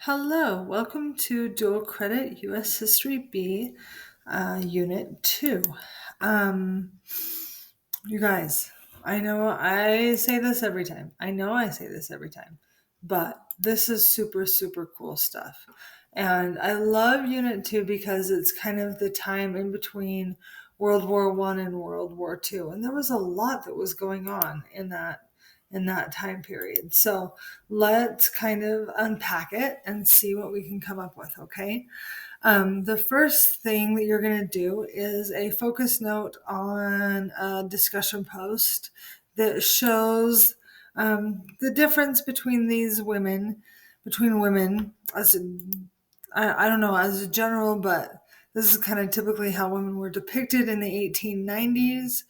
Hello, welcome to Dual Credit US History B, Unit 2. Um, you guys, I know I say this every time. I know I say this every time, but this is super, super cool stuff. And I love Unit 2 because it's kind of the time in between World War One and World War Two. And there was a lot that was going on in that time period. So let's kind of unpack it and see what we can come up with, okay? The first thing that you're going to do is a focus note on a discussion post that shows the difference between between women, I don't know, as a general, but this is kind of typically how women were depicted in the 1890s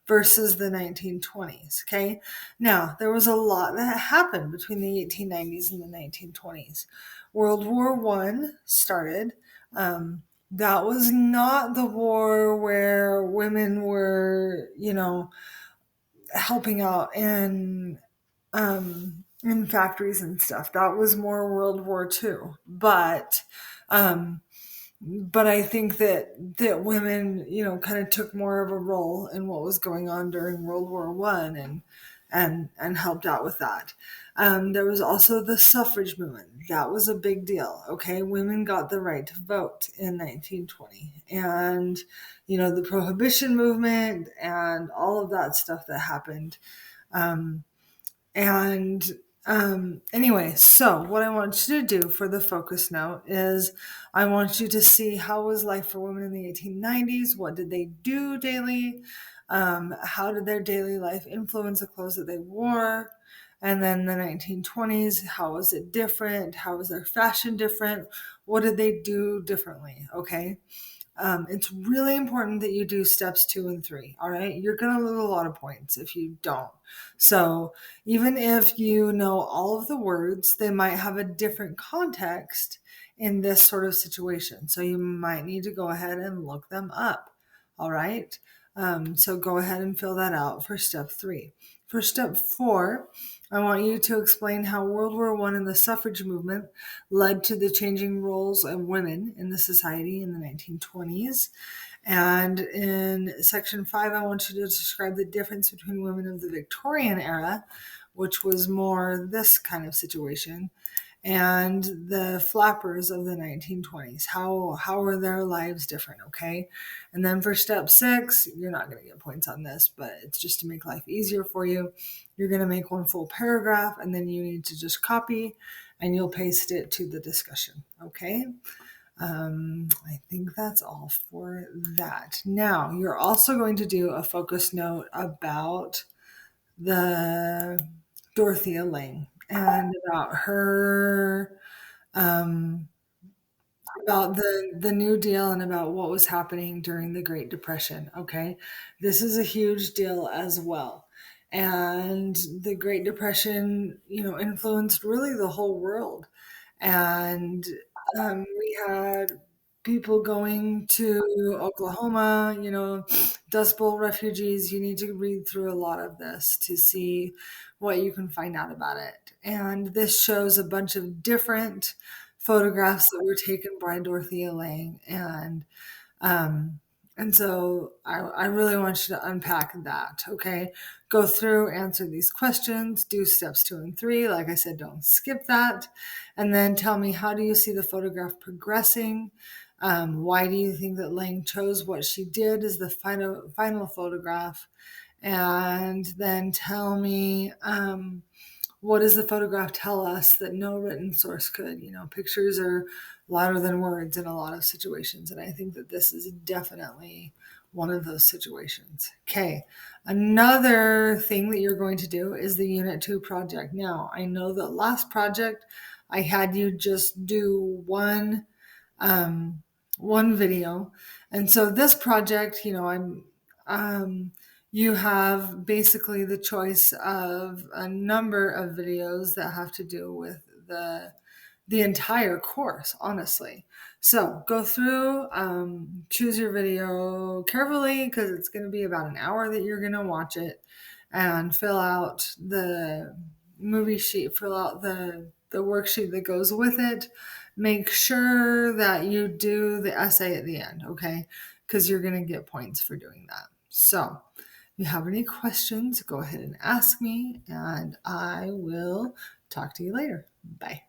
versus the 1920s. Okay. Now, there was a lot that happened between the 1890s and the 1920s. World War One started. That was not the war where women were, helping out in factories and stuff. That was more World War Two. But I think that women, kind of took more of a role in what was going on during World War One and helped out with that. There was also the suffrage movement. That was a big deal. Okay, women got the right to vote in 1920, and the prohibition movement and all of that stuff that happened. Um, and anyway, so what I want you to do for the focus note is I want you to see how was life for women in the 1890s? What did they do daily? How did their daily life influence the clothes that they wore? And then the 1920s, how was it different? How was their fashion different? What did they do differently? Okay. It's really important that you do steps 2 and 3. All right. You're going to lose a lot of points if you don't. So even if you know all of the words, they might have a different context in this sort of situation. So you might need to go ahead and look them up. All right. So go ahead and fill that out for step 3. For step 4, I want you to explain how World War One and the suffrage movement led to the changing roles of women in the society in the 1920s. And in section 5, I want you to describe the difference between women of the Victorian era, which was more this kind of situation, and the flappers of the 1920s. How were their lives different? Okay. And then for step 6, you're not going to get points on this, but it's just to make life easier for you. You're going to make one full paragraph, and then you need to just copy and you'll paste it to the discussion. Okay. I think that's all for that. Now, you're also going to do a focus note about the Dorothea Lange and about her, um, about the New Deal and about what was happening during the Great Depression. Okay, this is a huge deal as well, and the Great Depression, influenced really the whole world, and we had people going to Oklahoma, Dust Bowl refugees. You need to read through a lot of this to see what you can find out about it. And this shows a bunch of different photographs that were taken by Dorothea Lange. Um, and so I really want you to unpack that, okay? Go through, answer these questions, do steps 2 and 3. Like I said, don't skip that. And then tell me, how do you see the photograph progressing? Why do you think that Lang chose what she did as the final photograph? And then tell me, what does the photograph tell us that no written source could? Pictures are louder than words in a lot of situations. And I think that this is definitely one of those situations. Okay. Another thing that you're going to do is the Unit 2 project. Now, I know that last project I had you just do one video. And so this project, you have basically the choice of a number of videos that have to do with the entire course, honestly. So go through, choose your video carefully because it's going to be about an hour that you're going to watch it, and fill out the movie sheet, fill out the the worksheet that goes with it. Make sure that you do the essay at the end, okay? Because you're going to get points for doing that. So, if you have any questions, go ahead and ask me, and I will talk to you later. Bye.